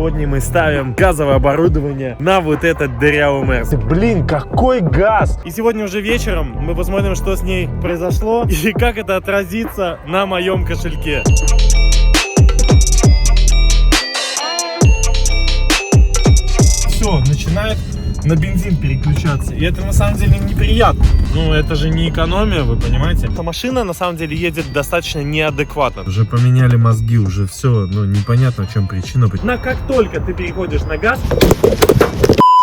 Сегодня мы ставим газовое оборудование на вот этот дырявый Мерс. Блин, какой газ! И сегодня уже вечером мы посмотрим, что с ней произошло и как это отразится на моем кошельке. Все, начинает на бензин переключаться. И это на самом деле неприятно. Ну, это же не экономия, вы понимаете? Эта машина на самом деле едет достаточно неадекватно. Уже поменяли мозги, уже все, ну непонятно, в чем причина. Но как только ты переходишь на газ,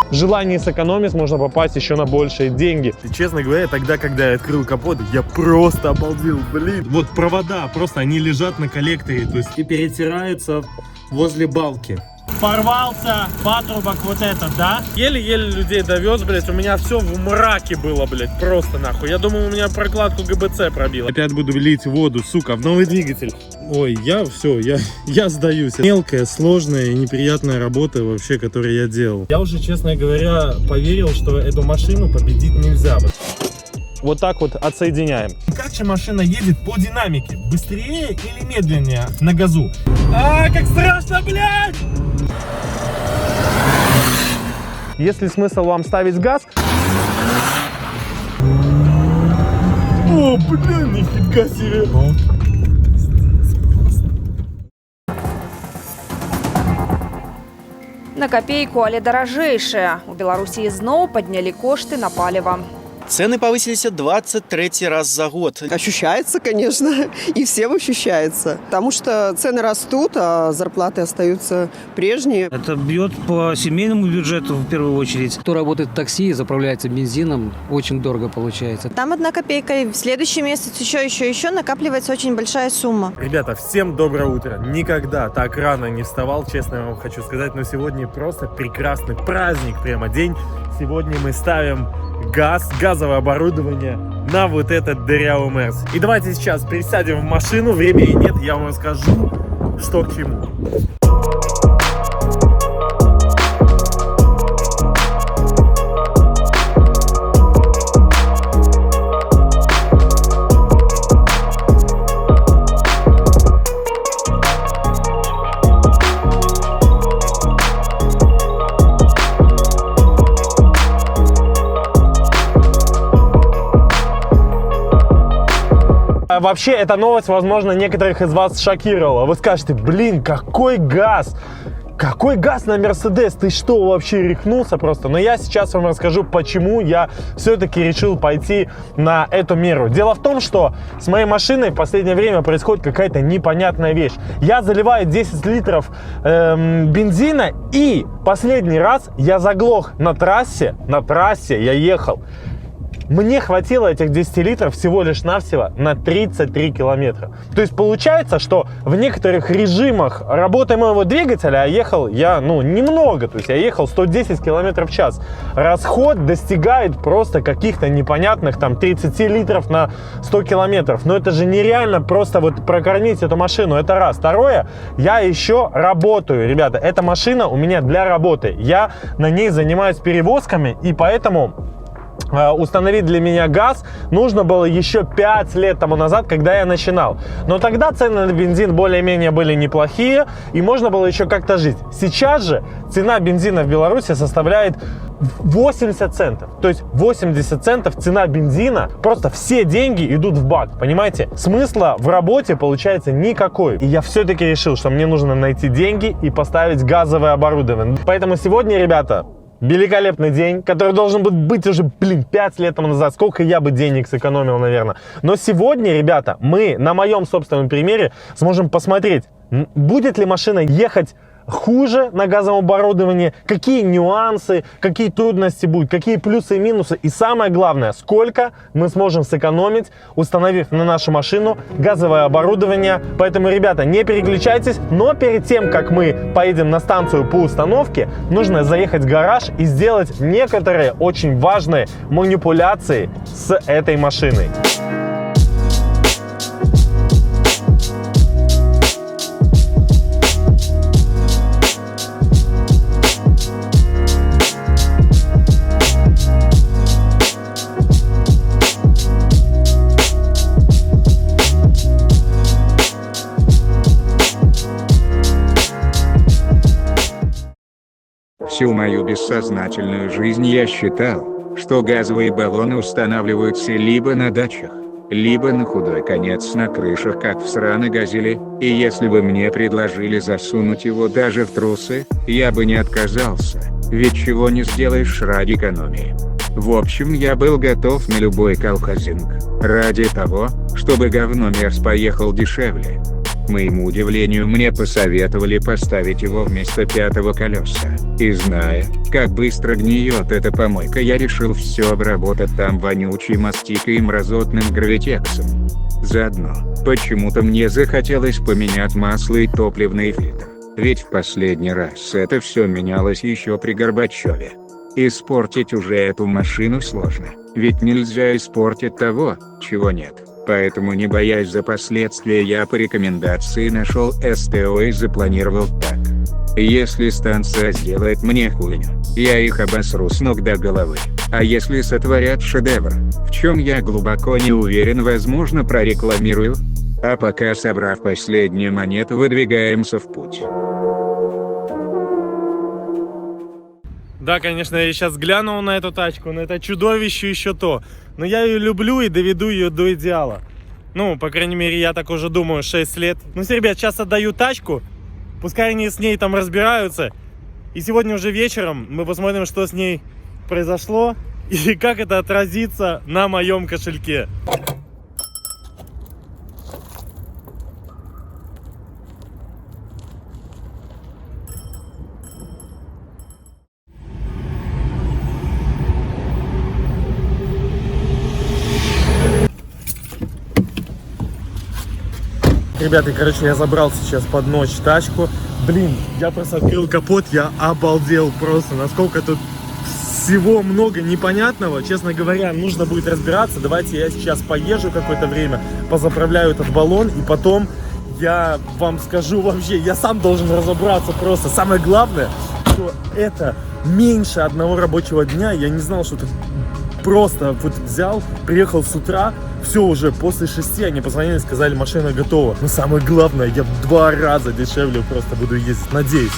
В желании сэкономить можно попасть еще на большие деньги. и, честно говоря, тогда, когда я открыл капот, я просто обалдел, блин. Вот провода, просто они лежат на коллекторе, то есть и перетираются возле балки. Порвался патрубок вот этот, да? Еле-еле людей довез, блядь, у меня все в мраке было, блядь, просто нахуй. Я думал, у меня прокладку ГБЦ пробило. Опять буду лить воду, сука, в новый двигатель. Ой, я сдаюсь. Мелкая, сложная и неприятная работа вообще, которую я делал. Я уже, честно говоря, поверил, что эту машину победить нельзя. Вот так вот отсоединяем. Как же машина едет по динамике? Быстрее или медленнее на газу? А, как страшно, блядь! Если смысл вам ставить газ, О, блин, нифига себе! На копейку, але даражэйшае. У Беларусі зноў паднялі кошты на паліва. Цены повысились 23 раз за год. Ощущается, конечно, и всем ощущается. Потому что цены растут, а зарплаты остаются прежние. Это бьет по семейному бюджету в первую очередь. Кто работает в такси и заправляется бензином, очень дорого получается. Там 1 копейка, и в следующий месяц еще накапливается очень большая сумма. Ребята, всем доброе утро. Никогда так рано не вставал, честно я вам хочу сказать, но сегодня просто прекрасный праздник, прямо день. Сегодня мы ставим газовое оборудование на вот этот дырявый Мерс. И давайте сейчас пересядем в машину, времени нет, я вам расскажу, что к чему. вообще эта новость, возможно, некоторых из вас шокировала. Вы скажете, блин, какой газ! Какой газ на Мерседес? Ты что, вообще рехнулся просто? Но я сейчас вам расскажу, почему я все-таки решил пойти на эту меру. Дело в том, что с моей машиной в последнее время происходит какая-то непонятная вещь. Я заливаю 10 литров бензина, и последний раз я заглох на трассе я ехал. Мне хватило этих 10 литров всего лишь навсего на 33 километра. То есть получается, что в некоторых режимах работы моего двигателя ехал я, немного. То есть я ехал 110 километров в час. Расход достигает просто каких-то непонятных 30 литров на 100 километров. Но это же нереально просто вот прокормить эту машину. Это раз. Второе, я еще работаю, ребята. Эта машина у меня для работы. Я на ней занимаюсь перевозками, и поэтому установить для меня газ нужно было еще 5 лет тому назад, когда я начинал. Но тогда цены на бензин более-менее были неплохие, и можно было еще как-то жить. Сейчас же цена бензина в Беларуси составляет 80 центов. То есть 80 центов цена бензина, просто все деньги идут в бак, понимаете? Смысла в работе получается никакой. И я все-таки решил, что мне нужно найти деньги и поставить газовое оборудование. Поэтому сегодня, ребята, великолепный день, который должен был быть уже, 5 лет тому назад. Сколько я бы денег сэкономил, наверное. Но сегодня, ребята, мы на моем собственном примере сможем посмотреть, будет ли машина ехать хуже на газовом оборудовании, какие нюансы, какие трудности будут, какие плюсы и минусы. И самое главное, сколько мы сможем сэкономить, установив на нашу машину газовое оборудование. Поэтому, ребята, не переключайтесь. Но перед тем, как мы поедем на станцию по установке, нужно заехать в гараж и сделать некоторые очень важные манипуляции с этой машиной. Всю мою бессознательную жизнь я считал, что газовые баллоны устанавливаются либо на дачах, либо на худой конец на крышах, как в сраной «Газели», и если бы мне предложили засунуть его даже в трусы, я бы не отказался, ведь чего не сделаешь ради экономии. В общем, я был готов на любой колхозинг, ради того, чтобы говномерс поехал дешевле. К моему удивлению, мне посоветовали поставить его вместо пятого колеса. И зная, как быстро гниет эта помойка, я решил все обработать там вонючей мастикой и мразотным гравитексом. Заодно, почему-то мне захотелось поменять масло и топливный фильтр, ведь в последний раз это все менялось еще при Горбачеве. Испортить уже эту машину сложно, ведь нельзя испортить того, чего нет. Поэтому, не боясь за последствия, я по рекомендации нашел СТО и запланировал так. Если станция сделает мне хуйню, я их обосру с ног до головы. А если сотворят шедевр, в чем я глубоко не уверен, возможно, прорекламирую. А пока, собрав последнюю монету, выдвигаемся в путь. Да, конечно, я сейчас глянул на эту тачку, но это чудовище еще то. Но я ее люблю и доведу ее до идеала. Ну, по крайней мере, я так уже думаю, 6 лет. Ну все, ребят, сейчас отдаю тачку. Пускай они с ней там разбираются. И сегодня уже вечером мы посмотрим, что с ней произошло. И как это отразится на моем кошельке. Ребята, короче, я забрал сейчас под ночь тачку. Блин, я просто открыл капот, я обалдел просто, насколько тут всего много непонятного. Честно говоря, нужно будет разбираться. Давайте я сейчас поезжу какое-то время, позаправляю этот баллон, и потом я вам скажу вообще, я сам должен разобраться просто. Самое главное, что это меньше одного рабочего дня. Я не знал, что это просто вот взял, приехал с утра, все уже после 6 они позвонили, сказали, машина готова. Но самое главное, я в 2 раза дешевле просто буду ездить, надеюсь.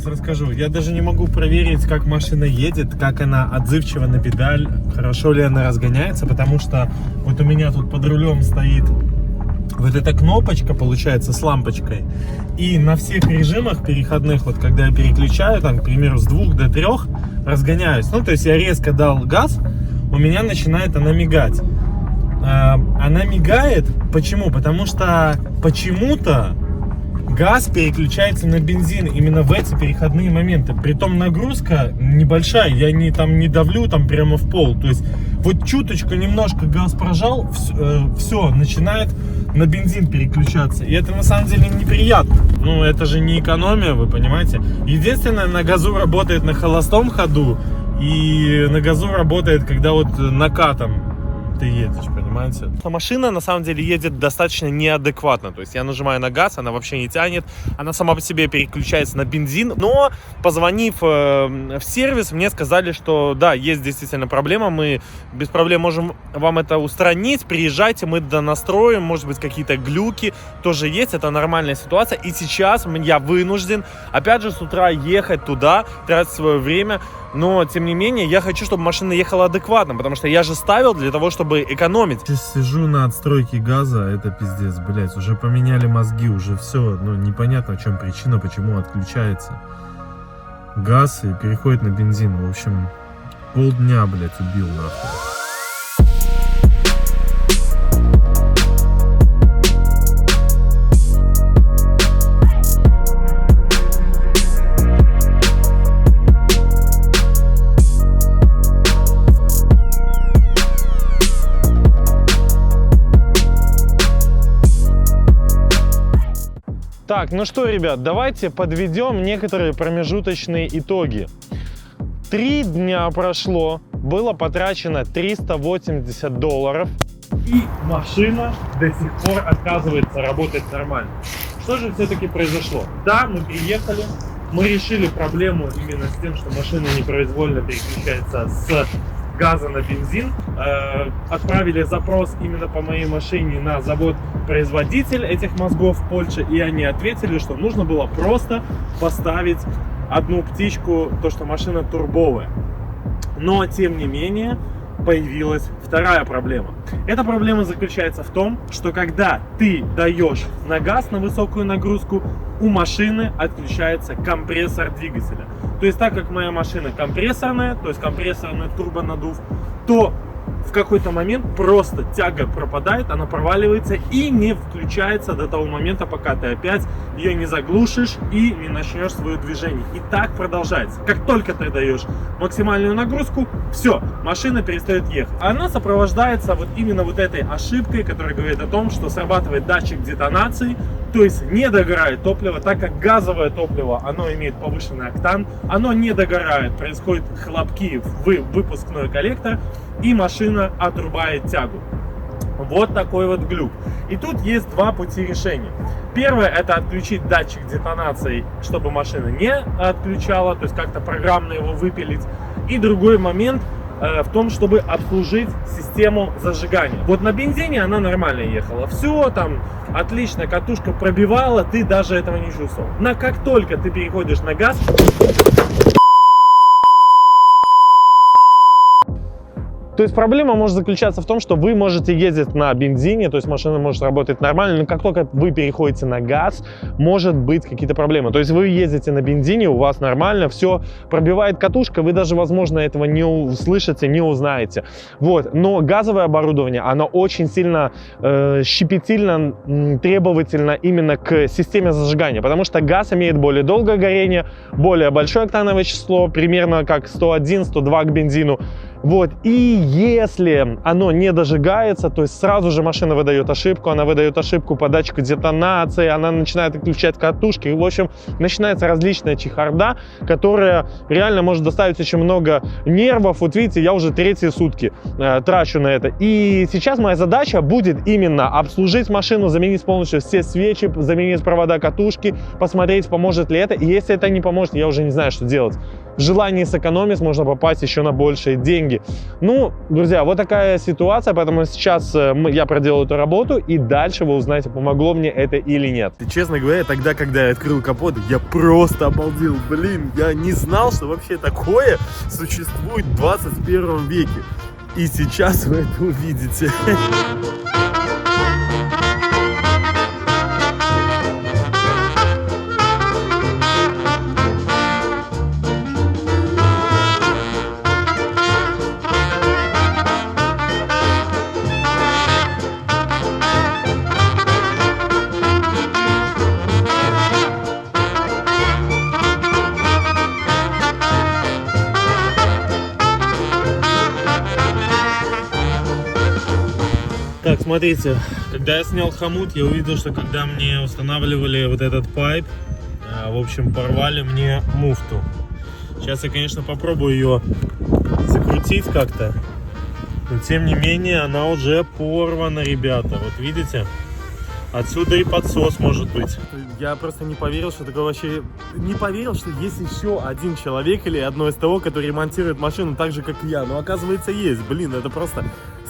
Расскажу. Я даже не могу проверить, как машина едет, как она отзывчива на педаль, хорошо ли она разгоняется, потому что вот у меня тут под рулем стоит вот эта кнопочка, получается, с лампочкой, и на всех режимах переходных, вот когда я переключаю, там, к примеру, с 2 до 3, разгоняюсь, ну, то есть я резко дал газ, у меня начинает она мигать. Она мигает, почему? Потому что почему-то газ переключается на бензин именно в эти переходные моменты. Притом нагрузка небольшая, я не давлю там прямо в пол. То есть вот чуточку немножко газ прожал, все, начинает на бензин переключаться. И это на самом деле неприятно. Ну, это же не экономия, вы понимаете. Единственное, на газу работает на холостом ходу. И на газу работает, когда вот накатом ты едешь, понимаете? Машина на самом деле едет достаточно неадекватно. То есть я нажимаю на газ, она вообще не тянет. Она сама по себе переключается на бензин. Но позвонив в сервис, мне сказали, что да, есть действительно проблема. Мы без проблем можем вам это устранить. Приезжайте, мы донастроим. Может быть, какие-то глюки тоже есть. Это нормальная ситуация. И сейчас я вынужден, опять же, с утра ехать туда, тратить свое время. Но, тем не менее, я хочу, чтобы машина ехала адекватно, потому что я же ставил для того, чтобы экономить. Сейчас сижу на отстройке газа, это пиздец, блять, уже поменяли мозги, уже все, ну, непонятно, в чем причина, почему отключается газ и переходит на бензин. В общем, полдня, блять, убил нахуй. Так, ну что, ребят, давайте подведем некоторые промежуточные итоги. 3 дня прошло, было потрачено $380. И машина до сих пор отказывается работать нормально. Что же все-таки произошло? Да, мы приехали, мы решили проблему именно с тем, что машина непроизвольно переключается с газа на бензин. Отправили запрос именно по моей машине на завод-производитель этих мозгов в Польше, и они ответили, что нужно было просто поставить одну птичку, то что машина турбовая. Но тем не менее появилась вторая проблема. Эта проблема заключается в том, что когда ты даешь на газ, на высокую нагрузку, у машины отключается компрессор двигателя. То есть так как моя машина компрессорная, то есть компрессорный турбонаддув, то в какой-то момент просто тяга пропадает, она проваливается и не включается до того момента, пока ты опять ее не заглушишь и не начнешь свое движение. И так продолжается. Как только ты даешь максимальную нагрузку, все, машина перестает ехать. Она сопровождается вот именно вот этой ошибкой, которая говорит о том, что срабатывает датчик детонации, то есть не догорает топливо, так как газовое топливо, оно имеет повышенный октан, оно не догорает, происходят хлопки в выпускной коллектор, и машина отрубает тягу. Вот такой вот глюк. И тут есть два пути решения. Первое — это отключить датчик детонации, чтобы машина не отключала, то есть как-то программно его выпилить. И другой момент в том, чтобы обслужить систему зажигания. Вот на бензине она нормально ехала. Все там отлично, катушка пробивала, ты даже этого не чувствовал. Но как только ты переходишь на газ, то есть проблема может заключаться в том, что вы можете ездить на бензине, то есть машина может работать нормально, но как только вы переходите на газ, может быть какие-то проблемы. То есть вы ездите на бензине, у вас нормально, все, пробивает катушка, вы даже, возможно, этого не услышите, не узнаете. Вот. Но газовое оборудование, оно очень сильно щепетильно, требовательно именно к системе зажигания, потому что газ имеет более долгое горение, более большое октановое число, примерно как 101-102 к бензину. Вот, и если оно не дожигается, то есть сразу же машина выдает ошибку, она выдает ошибку по датчику детонации, она начинает отключать катушки, в общем, начинается различная чехарда, которая реально может доставить очень много нервов. Вот видите, я уже 3-е сутки трачу на это, и сейчас моя задача будет именно обслужить машину, заменить полностью все свечи, заменить провода катушки, посмотреть, поможет ли это, и если это не поможет, я уже не знаю, что делать. В желании сэкономить можно попасть еще на большие деньги. Ну, друзья, вот такая ситуация, поэтому сейчас я проделаю эту работу, и дальше вы узнаете, помогло мне это или нет. честно говоря, тогда, когда я открыл капот, я просто обалдел. Блин, я не знал, что вообще такое существует в 21 веке. И сейчас вы это увидите. Так, смотрите, когда я снял хомут, я увидел, что когда мне устанавливали вот этот пайп, в общем, порвали мне муфту. Сейчас я, конечно, попробую ее закрутить как-то, но тем не менее она уже порвана, ребята. Вот видите? Отсюда и подсос может быть. Я просто не поверил, что такое вообще... Не поверил, что есть еще один человек или одно СТО, который ремонтирует машину так же, как и я. Но оказывается есть. Блин, это просто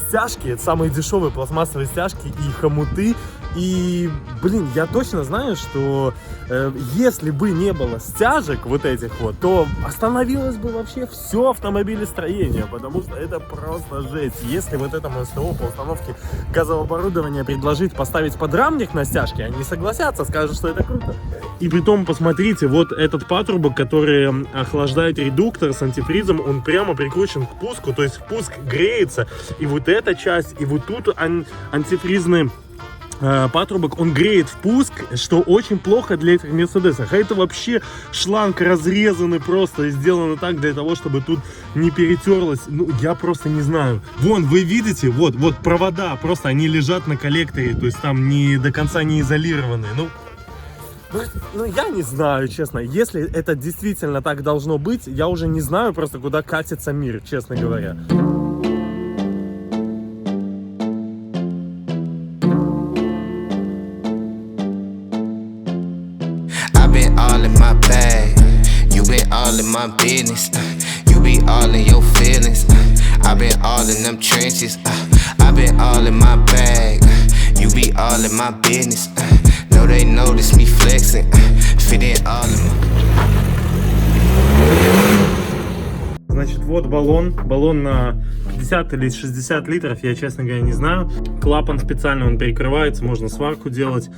стяжки. Это самые дешевые пластмассовые стяжки и хомуты. И, блин, я точно знаю, что если бы не было стяжек вот этих вот, то остановилось бы вообще все автомобилестроение, потому что это просто жесть. Если вот этому СТО по установке газового оборудования предложить поставить подрамник на стяжке, они согласятся, скажут, что это круто. И притом, посмотрите, вот этот патрубок, который охлаждает редуктор с антифризом, он прямо прикручен к пуску, то есть впуск греется, и вот эта часть, и вот тут антифризный патрубок, он греет впуск, что очень плохо для этих мерседесов. А это вообще шланг разрезанный просто и сделано так для того, чтобы тут не перетерлось. Ну, я просто не знаю. Вон, вы видите, вот провода, просто они лежат на коллекторе, то есть там не до конца не изолированные. Ну, Ну, я не знаю, честно. Если это действительно так должно быть, я уже не знаю просто, куда катится мир, честно говоря. I've been all in my bag, you been all in my business, you be all in your feelings, I've been all in them trenches, I've been all in my bag, you be all in my business, know they notice me flexing, fit in all in my... Значит, вот баллон на 50 или 60 литров, я, честно говоря, не знаю. Клапан специально, он перекрывается, можно сварку делать.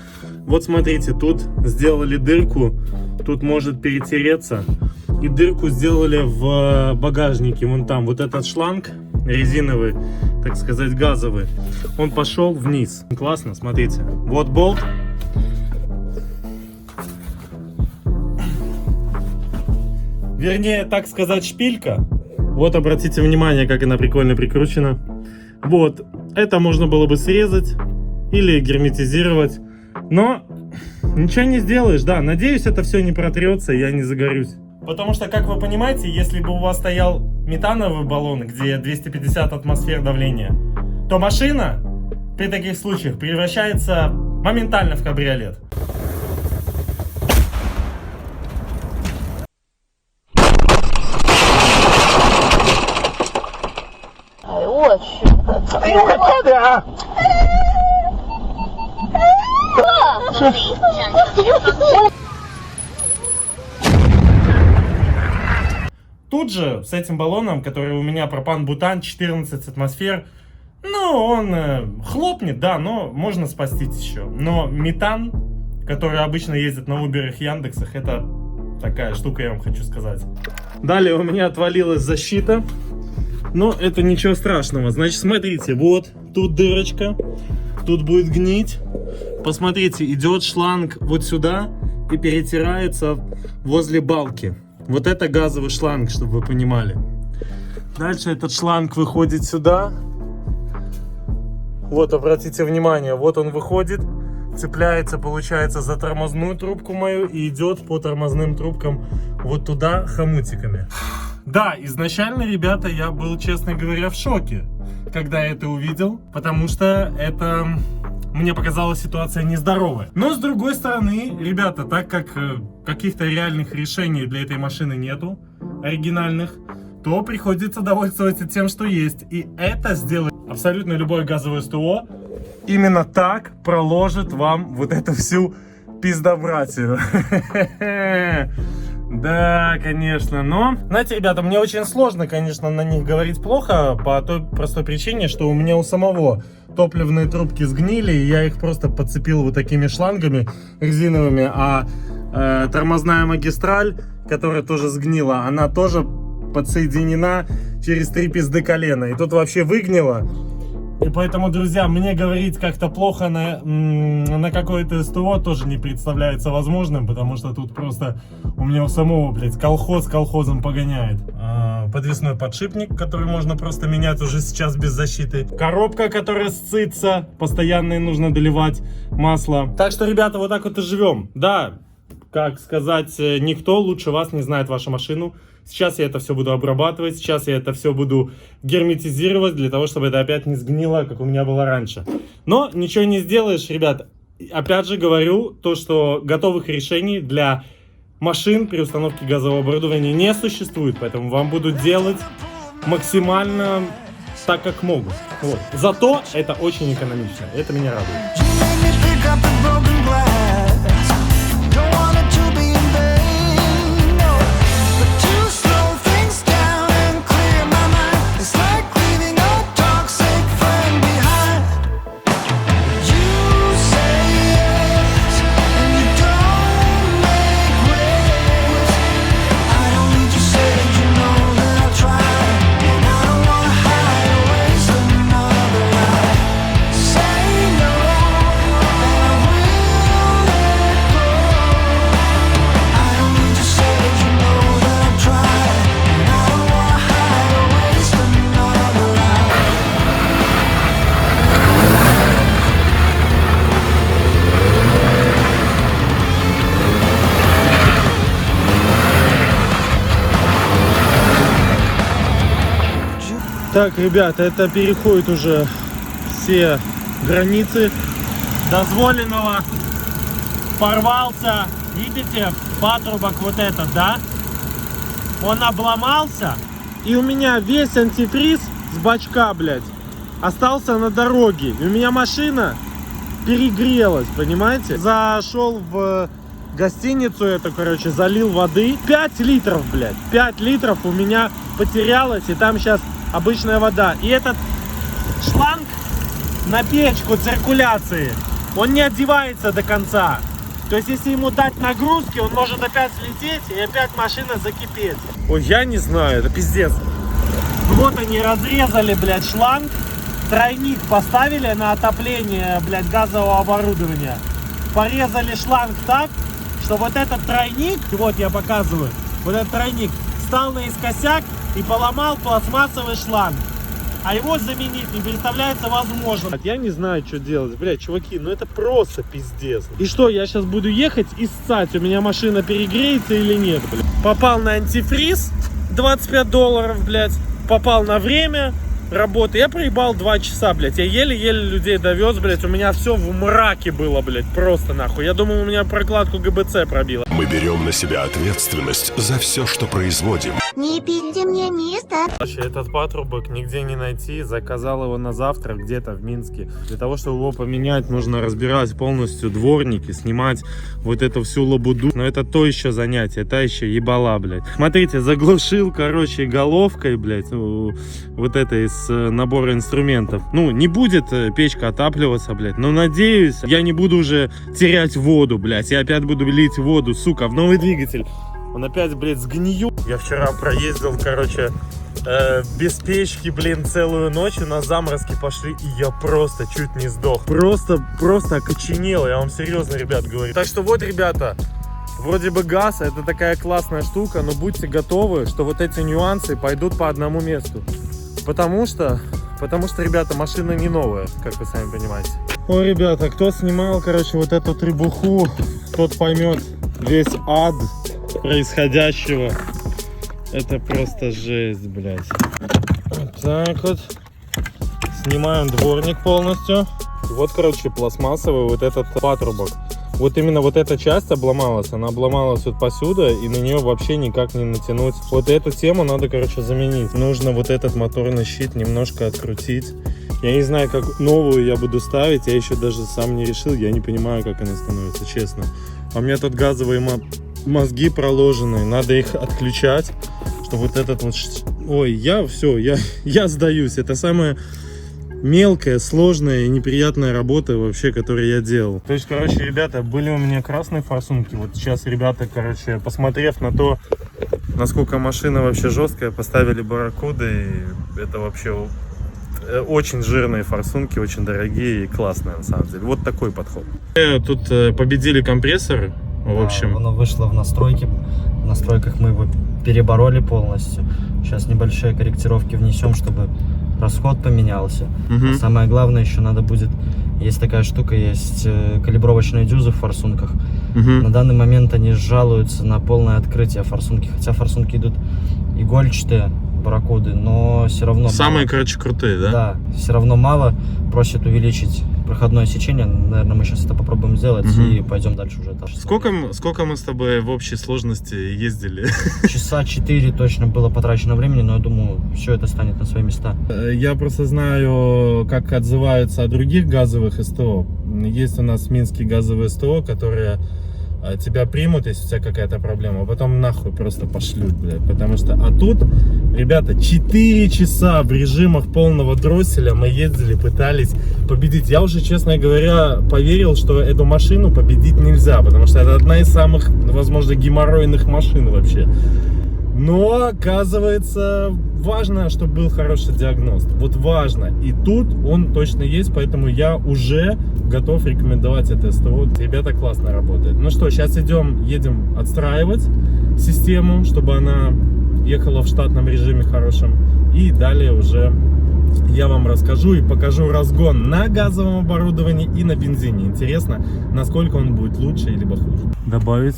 Вот смотрите, тут сделали дырку, тут может перетереться. И дырку сделали в багажнике, вон там. Вот этот шланг резиновый, так сказать, газовый, он пошел вниз. Классно, смотрите. Вот болт. Вернее, так сказать, шпилька. Вот, обратите внимание, как она прикольно прикручена. Вот, это можно было бы срезать или герметизировать. Но ничего не сделаешь, да. Надеюсь, это все не протрется, я не загорюсь. Потому что, как вы понимаете, если бы у вас стоял метановый баллон, где 250 атмосфер давления, то машина при таких случаях превращается моментально в кабриолет. Тут же с этим баллоном, который у меня пропан-бутан 14 атмосфер, ну, он хлопнет, да, но можно спастись еще. Но метан, который обычно ездит на Uber и Яндексах, это такая штука, я вам хочу сказать. Далее у меня отвалилась защита. Но это ничего страшного. Значит, смотрите, вот тут дырочка, тут будет гнить. Посмотрите, идет шланг вот сюда и перетирается возле балки. Вот это газовый шланг, чтобы вы понимали. Дальше этот шланг выходит сюда. Вот, обратите внимание, вот он выходит, цепляется, получается, за тормозную трубку мою и идет по тормозным трубкам вот туда хомутиками. Да, изначально, ребята, я был, честно говоря, в шоке, когда я это увидел, потому что это, мне показалась ситуация нездоровая. Но, с другой стороны, ребята, так как каких-то реальных решений для этой машины нету, оригинальных, то приходится довольствоваться тем, что есть. И это сделает абсолютно любое газовое СТО. Именно так проложит вам вот эту всю пиздобратию. Да, конечно, но, знаете, ребята, мне очень сложно, конечно, на них говорить плохо, по той простой причине, что у меня у самого топливные трубки сгнили, и я их просто подцепил вот такими шлангами резиновыми, а тормозная магистраль, которая тоже сгнила, она тоже подсоединена через 3 пизды колена, и тут вообще выгнила. И поэтому, друзья, мне говорить как-то плохо на какое-то СТО тоже не представляется возможным, потому что тут просто у меня у самого, блядь, колхоз колхозом погоняет. Подвесной подшипник, который можно просто менять уже сейчас без защиты. Коробка, которая сцится, постоянно нужно доливать масло. Так что, ребята, вот так вот и живем. Да, как сказать, никто лучше вас не знает вашу машину. Сейчас я это все буду обрабатывать, сейчас я это все буду герметизировать, для того, чтобы это опять не сгнило, как у меня было раньше. Но ничего не сделаешь, ребят. Опять же говорю, то, что готовых решений для машин при установке газового оборудования не существует. Поэтому вам будут делать максимально так, как могут. Вот. Зато это очень экономично. Это меня радует. Так, ребята, это переходит уже все границы дозволенного. Порвался, видите, патрубок вот этот, да? Он обломался, и у меня весь антифриз с бачка, блядь, остался на дороге. И у меня машина перегрелась, понимаете? Зашел в гостиницу эту, короче, залил воды. 5 литров, блядь, 5 литров у меня потерялось, и там сейчас обычная вода. И этот шланг на печку циркуляции, он не одевается до конца. То есть, если ему дать нагрузки, он может опять слететь и опять машина закипеть. Ой, я не знаю, это пиздец. Вот они разрезали, блядь, шланг. Тройник поставили на отопление, блядь, газового оборудования. Порезали шланг так, что вот этот тройник, вот я показываю, вот этот тройник стал наискосяк и поломал пластмассовый шланг. А его заменить не представляется возможным. Я не знаю, что делать. Блядь, чуваки, ну это просто пиздец. И что, я сейчас буду ехать и ссать? У меня машина перегреется или нет, блядь? Попал на антифриз, $25, блядь. Попал на время работы. Я проебал 2 часа, блядь. Я еле-еле людей довез, блядь. У меня все в мраке было, блядь. Просто нахуй. Я думал, у меня прокладку ГБЦ пробило. Мы берем на себя ответственность за все, что производим. Не пильте мне место. Этот патрубок нигде не найти. Заказал его на завтра где-то в Минске. Для того, чтобы его поменять, нужно разбирать полностью дворники, снимать вот эту всю лабуду. Но это то еще занятие. Это еще ебала, блядь. Смотрите, заглушил, короче, головкой, блядь, вот это из набора инструментов. Ну, не будет печка отапливаться, блядь. Но надеюсь, я не буду уже терять воду, блядь. Я опять буду лить воду, сука, в новый двигатель. Он опять, блядь, сгниет. Я вчера проездил, короче, без печки, блин, целую ночь. У нас заморозки пошли, и я просто чуть не сдох. Просто окоченел, я вам серьезно, ребят, говорю. Так что вот, ребята, вроде бы газ, это такая классная штука, но будьте готовы, что вот эти нюансы пойдут по одному месту. Потому что, ребята, машина не новая, как вы сами понимаете. Ой, ребята, кто снимал, короче, вот эту требуху, тот поймет весь ад происходящего. Это просто жесть, блядь. Вот так вот. Снимаем дворник полностью. Вот, короче, пластмассовый вот этот патрубок. Вот именно вот эта часть обломалась. Она обломалась вот посюда, и на нее вообще никак не натянуть. Вот эту тему надо, короче, заменить. Нужно вот этот моторный щит немножко открутить. Я не знаю, как новую я буду ставить. Я еще даже сам не решил. Я не понимаю, как она становится, честно. А у меня тут газовые мозги проложены. Надо их отключать, чтобы вот этот вот... Ой, я сдаюсь. Это самое... мелкая, сложная и неприятная работа вообще, которую я делал. То есть, короче, ребята, были у меня красные форсунки. Вот сейчас ребята, короче, посмотрев на то, насколько машина вообще жесткая, поставили барракуды. И это вообще очень жирные форсунки, очень дорогие и классные, на самом деле. Вот такой подход. Тут победили компрессор. В общем, оно вышло в настройки. В настройках мы его перебороли полностью. Сейчас небольшие корректировки внесем, чтобы расход поменялся. А самое главное, еще надо будет, есть такая штука, есть калибровочные дюзы в форсунках. На данный момент они жалуются на полное открытие форсунки, хотя форсунки идут игольчатые, барракуды, но все равно самые, мало. короче, крутые, да? Да, все равно мало, просят увеличить проходное сечение. Наверное, мы сейчас это попробуем сделать и пойдем дальше уже. Сколько мы с тобой в общей сложности ездили? Часа 4 точно было потрачено времени, но я думаю, все это станет на свои места. Я просто знаю, как отзываются о других газовых СТО. Есть у нас минские газовые СТО, которые тебя примут, если у тебя какая-то проблема, а потом нахуй просто пошлют, блядь. Потому что, а тут, ребята, 4 часа в режимах полного дросселя мы ездили, пытались победить. Я уже, честно говоря, поверил, что эту машину победить нельзя, потому что это одна из самых, возможно, геморройных машин вообще. Но, оказывается, важно, чтобы был хороший диагност. Вот важно. И тут он точно есть, поэтому я уже готов рекомендовать это СТО. Ребята, классно работает. Ну что, сейчас едем отстраивать систему, чтобы она ехала в штатном режиме хорошем. И далее уже я вам расскажу и покажу разгон на газовом оборудовании и на бензине. Интересно, насколько он будет лучше либо хуже. Добавить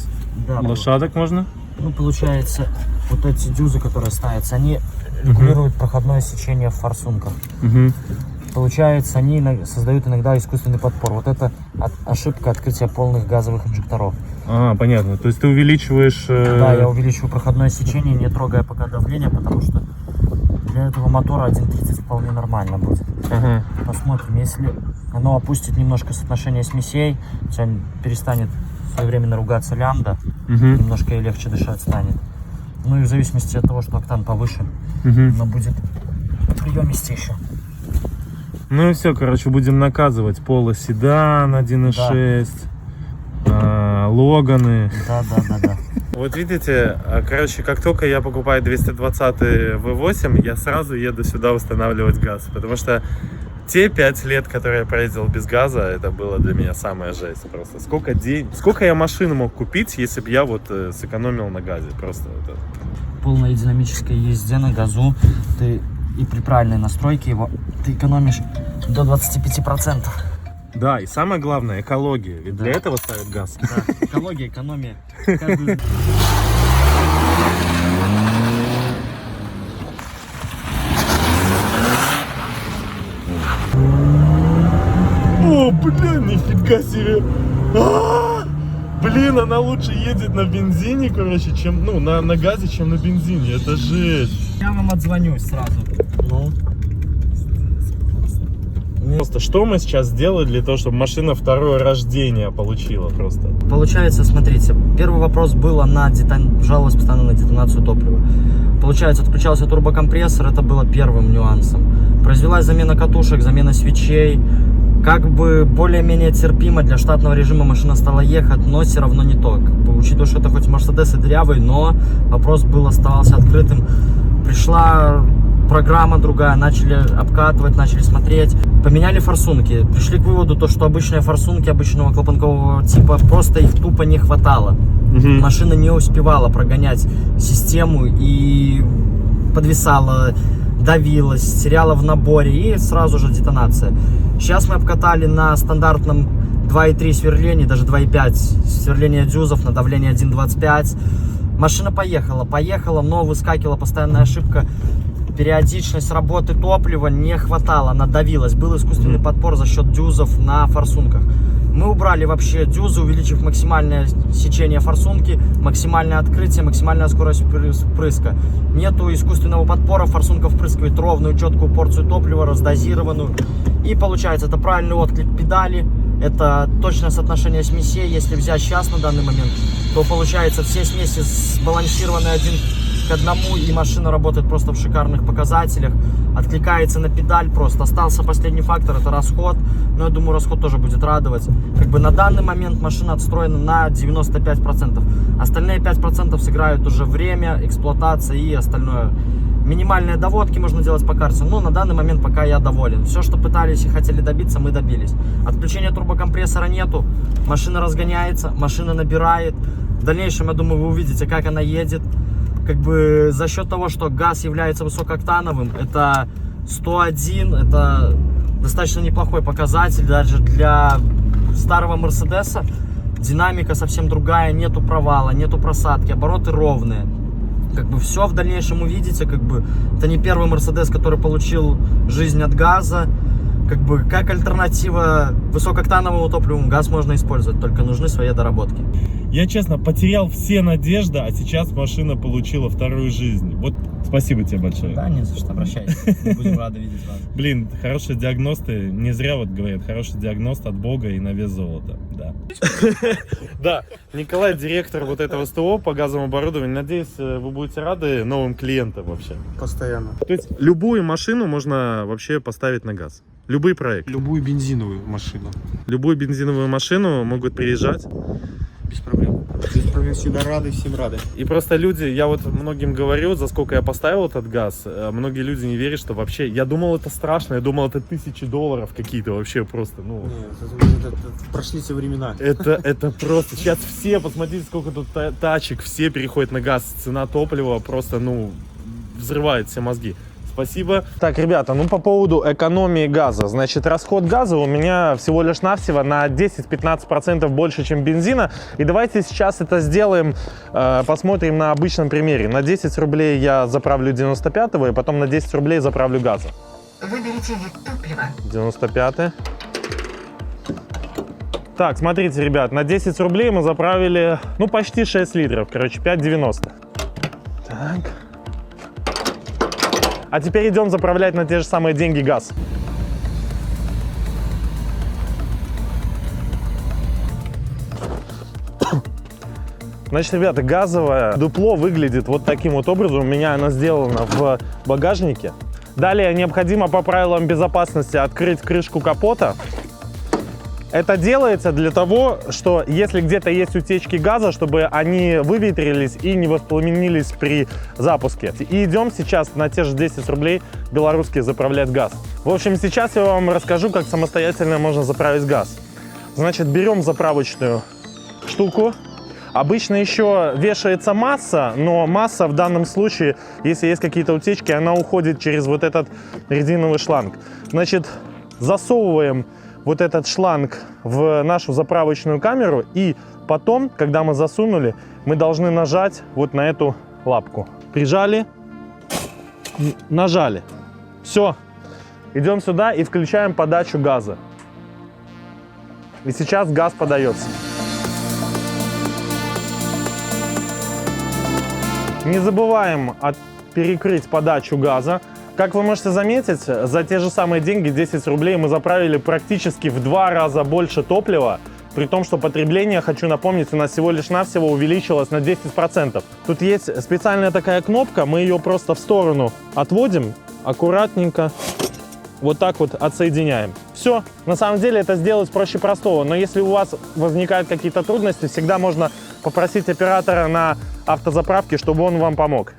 лошадок можно? Ну, получается, вот эти дюзы, которые ставятся, они регулируют проходное сечение в форсунках. Получается, они создают иногда искусственный подпор. Вот это ошибка открытия полных газовых инжекторов. А, понятно. То есть ты увеличиваешь... Да, я увеличиваю проходное сечение, не трогая пока давление, потому что для этого мотора 1.30 вполне нормально будет. Посмотрим, если оно опустит немножко соотношение смесей, у тебя перестанет своевременно ругаться лямбда, немножко и легче дышать станет. Ну и в зависимости от того, что октан повыше, оно будет приемистейше. Ну и все, короче, будем наказывать Polo седан 1.6, Логаны. Да. Вот видите, короче, как только я покупаю 220 V8, я сразу еду сюда устанавливать газ, потому что те 5 лет, которые я проездил без газа, это было для меня самая жесть просто. Сколько я машину мог купить, если бы я вот сэкономил на газе, просто это... Полной динамической езде на газу ты и при правильной настройке его ты экономишь до 25%. Да, и самое главное, экология. Ведь для этого ставят газ. Да, экология, экономия. О, блин, нифига себе. Блин, она лучше едет на бензине, короче, чем, ну, на газе, чем на бензине. Это жесть. Я вам отзвонюсь сразу. Ну. Просто что мы сейчас сделали для того, чтобы машина второе рождение получила просто? Получается, смотрите, первый вопрос был, она жаловалась постоянно на детонацию топлива. Получается, отключался турбокомпрессор, это было первым нюансом. Произвелась замена катушек, замена свечей. Как бы более-менее терпимо, для штатного режима машина стала ехать, но все равно не то. Учитывая, что это хоть Мерседес и дырявый, но вопрос оставался открытым. Пришла программа другая, начали обкатывать, начали смотреть, поменяли форсунки, пришли к выводу, что обычные форсунки обычного клапанкового типа просто их тупо не хватало. Машина не успевала прогонять систему и подвисала, давилась, теряла в наборе и сразу же детонация. Сейчас мы обкатали на стандартном 2.3 сверлении, даже 2.5 сверление дюзов на давление 1.25. Машина поехала, но выскакивала постоянная ошибка. Периодичность работы топлива не хватало, она давилась. Был искусственный подпор за счет дюзов на форсунках. Мы убрали вообще дюзы, увеличив максимальное сечение форсунки, максимальное открытие, максимальная скорость впрыска. Нету искусственного подпора, форсунка впрыскивает ровную, четкую порцию топлива, раздозированную. И получается, это правильный отклик педали, это точное соотношение смесей. Если взять сейчас на данный момент, то получается все смеси сбалансированы 1 к 1, и машина работает просто в шикарных показателях. Откликается на педаль просто. Остался последний фактор, это расход. Но я думаю, расход тоже будет радовать. Как бы на данный момент машина отстроена на 95%. Остальные 5% сыграют уже время, эксплуатация и остальное. Минимальные доводки можно делать по карте, но на данный момент пока я доволен. Все, что пытались и хотели добиться, мы добились. Отключения турбокомпрессора нету, машина разгоняется, машина набирает. В дальнейшем, я думаю, вы увидите, как она едет. Как бы за счет того, что газ является высокооктановым, это 101, это достаточно неплохой показатель даже для старого Мерседеса. Динамика совсем другая, нету провала, нету просадки, обороты ровные. Как бы все в дальнейшем увидите, как бы это не первый Мерседес, который получил жизнь от газа. Как бы как альтернатива высокооктановому топливу газ можно использовать, только нужны свои доработки. Я, честно, потерял все надежды, а сейчас машина получила вторую жизнь. Вот спасибо тебе большое. Да, не за что, обращайся. Будем рады видеть вас. Блин, хорошие диагносты, не зря вот говорят, хороший диагност от Бога и на вес золота. Да. Да, Николай, директор вот этого СТО по газовому оборудованию. Надеюсь, вы будете рады новым клиентам вообще. Постоянно. То есть любую машину можно вообще поставить на газ. Любой проект. Любую бензиновую машину. Любую бензиновую машину могут приезжать. Без проблем. Без проблем, всегда рады, всем рады. И просто люди, я вот многим говорю, за сколько я поставил этот газ, многие люди не верят, что вообще, я думал, это страшно, я думал, это $1000 какие-то вообще просто, ну... Нет, это прошли все времена. Это просто, сейчас все, посмотрите, сколько тут тачек, все переходят на газ, цена топлива просто, ну, взрывает все мозги. Спасибо. Так, ребята, ну по поводу экономии газа. Значит, расход газа у меня всего лишь навсего на 10-15% больше, чем бензина. И давайте сейчас это сделаем, посмотрим на обычном примере. На 10 рублей я заправлю 95-го, и потом на 10 рублей заправлю газа. Выберите вид топлива. 95-й. Так, смотрите, ребят, на 10 рублей мы заправили, ну, почти 6 литров, короче, 5,90. Так. А теперь идем заправлять на те же самые деньги газ. Значит, ребята, газовое дупло выглядит вот таким вот образом. У меня оно сделано в багажнике. Далее необходимо по правилам безопасности открыть крышку капота. Это делается для того, что если где-то есть утечки газа, чтобы они выветрились и не воспламенились при запуске. И идем сейчас на те же 10 рублей белорусские заправлять газ. В общем, сейчас я вам расскажу, как самостоятельно можно заправить газ. Значит, берем заправочную штуку. Обычно еще вешается масса, но масса в данном случае, если есть какие-то утечки, она уходит через вот этот резиновый шланг. Значит, засовываем вот этот шланг в нашу заправочную камеру, и потом, когда мы засунули, мы должны нажать вот на эту лапку. Прижали, нажали. Все. Идем сюда и включаем подачу газа. И сейчас газ подается. Не забываем перекрыть подачу газа. Как вы можете заметить, за те же самые деньги, 10 рублей, мы заправили практически в 2 раза больше топлива, при том, что потребление, хочу напомнить, у нас всего лишь навсего увеличилось на 10%. Тут есть специальная такая кнопка, мы ее просто в сторону отводим, аккуратненько, вот так вот отсоединяем. Все, на самом деле это сделать проще простого, но если у вас возникают какие-то трудности, всегда можно попросить оператора на автозаправке, чтобы он вам помог.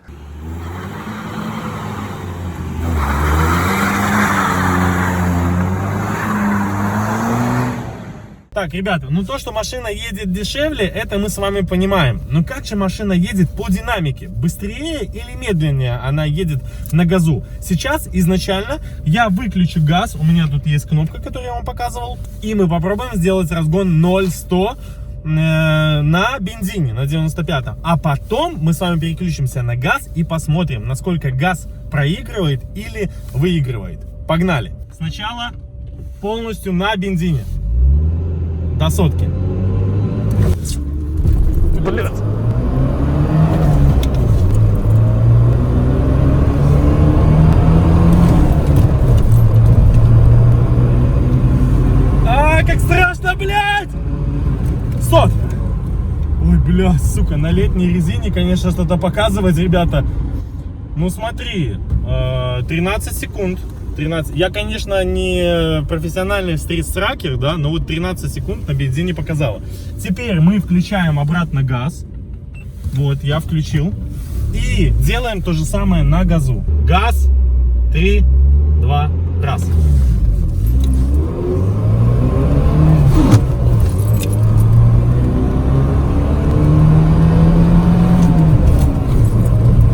Так, ребята, ну то, что машина едет дешевле, это мы с вами понимаем. Но как же машина едет по динамике? Быстрее или медленнее она едет на газу? Сейчас изначально я выключу газ, у меня тут есть кнопка, которую я вам показывал, и мы попробуем сделать разгон 0-100 на бензине, на 95-м. А потом мы с вами переключимся на газ и посмотрим, насколько газ проигрывает или выигрывает. Погнали! Сначала полностью на бензине. До сотки. Блядь. Как страшно, блядь! 100! Ой, бля, сука, на летней резине, конечно, что-то показывать, ребята. Ну, смотри, 13 секунд. 13. Я, конечно, не профессиональный стрит-тракер, да, но вот 13 секунд на бензине показало. Теперь мы включаем обратно газ. Вот, я включил. И делаем то же самое на газу. Газ. 3, 2, раз.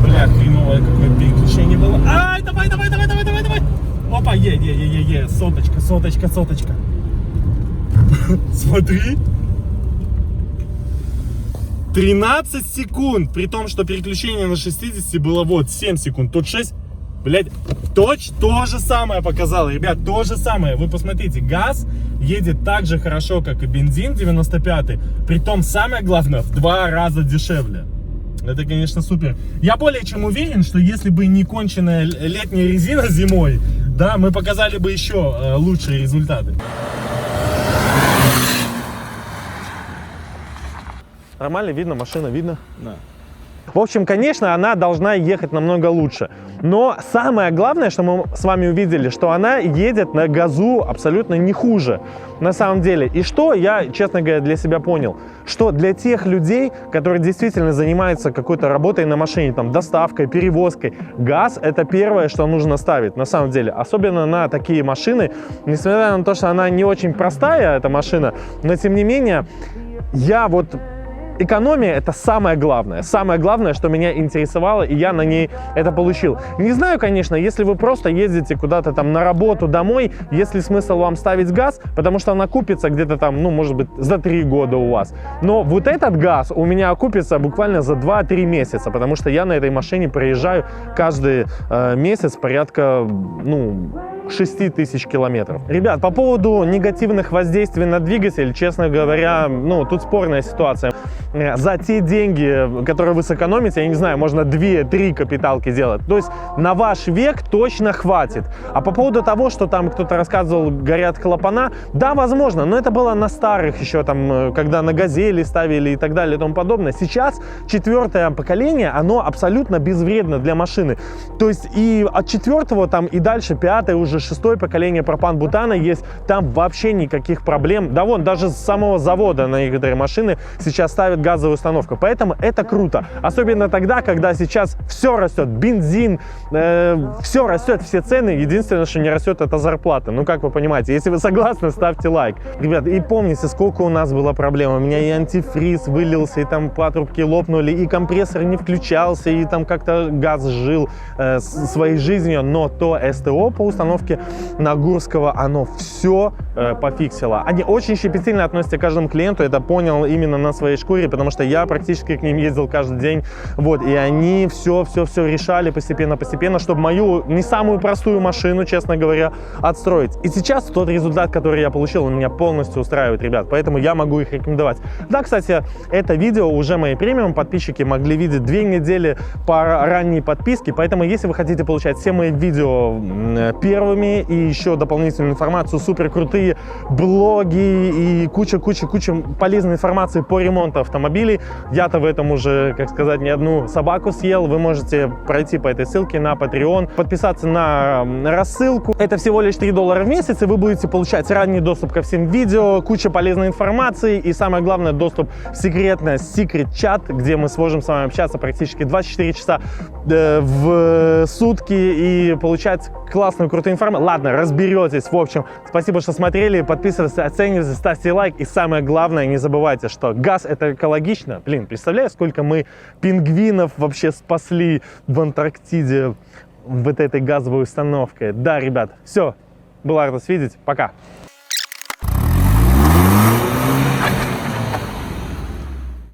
Бля, хреновое какое переключение было. Ай, давай, давай, давай, давай, давай, давай. Опа, соточка, соточка, соточка. Смотри. 13 секунд, при том, что переключение на 60 было вот 7 секунд, тут 6. Блять, то же самое показало, ребят, то же самое. Вы посмотрите, газ едет так же хорошо, как и бензин 95-й, при том, самое главное, в 2 раза дешевле. Это, конечно, супер. Я более чем уверен, что если бы не конченая летняя резина зимой, да, мы показали бы еще лучшие результаты. Нормально видно, машина видно? Да. В общем, конечно, она должна ехать намного лучше. Но самое главное, что мы с вами увидели, что она едет на газу абсолютно не хуже. На самом деле. И что я, честно говоря, для себя понял? Что для тех людей, которые действительно занимаются какой-то работой на машине, там, доставкой, перевозкой, газ — это первое, что нужно ставить, на самом деле. Особенно на такие машины. Несмотря на то, что она не очень простая, эта машина, но тем не менее, я вот экономия — это самое главное, что меня интересовало, и я на ней это получил. Не знаю, конечно, если вы просто ездите куда-то там на работу, домой, есть ли смысл вам ставить газ, потому что он окупится где-то там, ну, может быть, за 3 года у вас. Но вот этот газ у меня окупится буквально за 2-3 месяца, потому что я на этой машине проезжаю каждый месяц порядка, ну, 6000 километров. Ребят, по поводу негативных воздействий на двигатель, честно говоря, ну, тут спорная ситуация. За те деньги, которые вы сэкономите, я не знаю, можно 2-3 капиталки делать. То есть на ваш век точно хватит. А по поводу того, что там кто-то рассказывал, горят клапана, да, возможно, но это было на старых еще там, когда на Газели ставили и так далее и тому подобное. Сейчас 4-е поколение, оно абсолютно безвредно для машины. То есть и от 4-го там и дальше 5-е, уже 6-е поколение пропан-бутана есть, там вообще никаких проблем. Да вон, даже с самого завода на некоторые машины сейчас ставят газовую установку. Поэтому это круто. Особенно тогда, когда сейчас все растет. Бензин, все растет, все цены. Единственное, что не растет, это зарплата. Ну, как вы понимаете. Если вы согласны, ставьте лайк. Ребят, и помните, сколько у нас было проблем. У меня и антифриз вылился, и там патрубки лопнули, и компрессор не включался, и там как-то газ жил своей жизнью. Но то СТО по установке Нагурского, оно все пофиксило. Они очень щепетильно относятся к каждому клиенту. Это понял именно на своей шкуре, потому что я практически к ним ездил каждый день. Вот, и они все решали постепенно, чтобы мою не самую простую машину, честно говоря, отстроить. И сейчас тот результат, который я получил, он меня полностью устраивает, ребят. Поэтому я могу их рекомендовать. Да, кстати, это видео уже мои премиум подписчики могли видеть 2 недели по ранней подписке. Поэтому, если вы хотите получать все мои видео первыми и еще дополнительную информацию, супер крутые блоги и куча полезной информации по ремонту автомобилей. Я-то в этом уже, как сказать, не одну собаку съел. Вы можете пройти по этой ссылке на Patreon, подписаться на рассылку. Это всего лишь $3 в месяц, и вы будете получать ранний доступ ко всем видео, куча полезной информации и, самое главное, доступ в секретный секрет-чат, где мы сможем с вами общаться практически 24 часа в сутки и получать классную, крутую информацию. Ладно, разберетесь. В общем, спасибо, что смотрели. Подписывайтесь, оценивайте, ставьте лайк. И самое главное, не забывайте, что газ — это экологично. Блин, представляю, сколько мы пингвинов вообще спасли в Антарктиде вот этой газовой установкой. Да, ребят, все. Был рад вас видеть. Пока.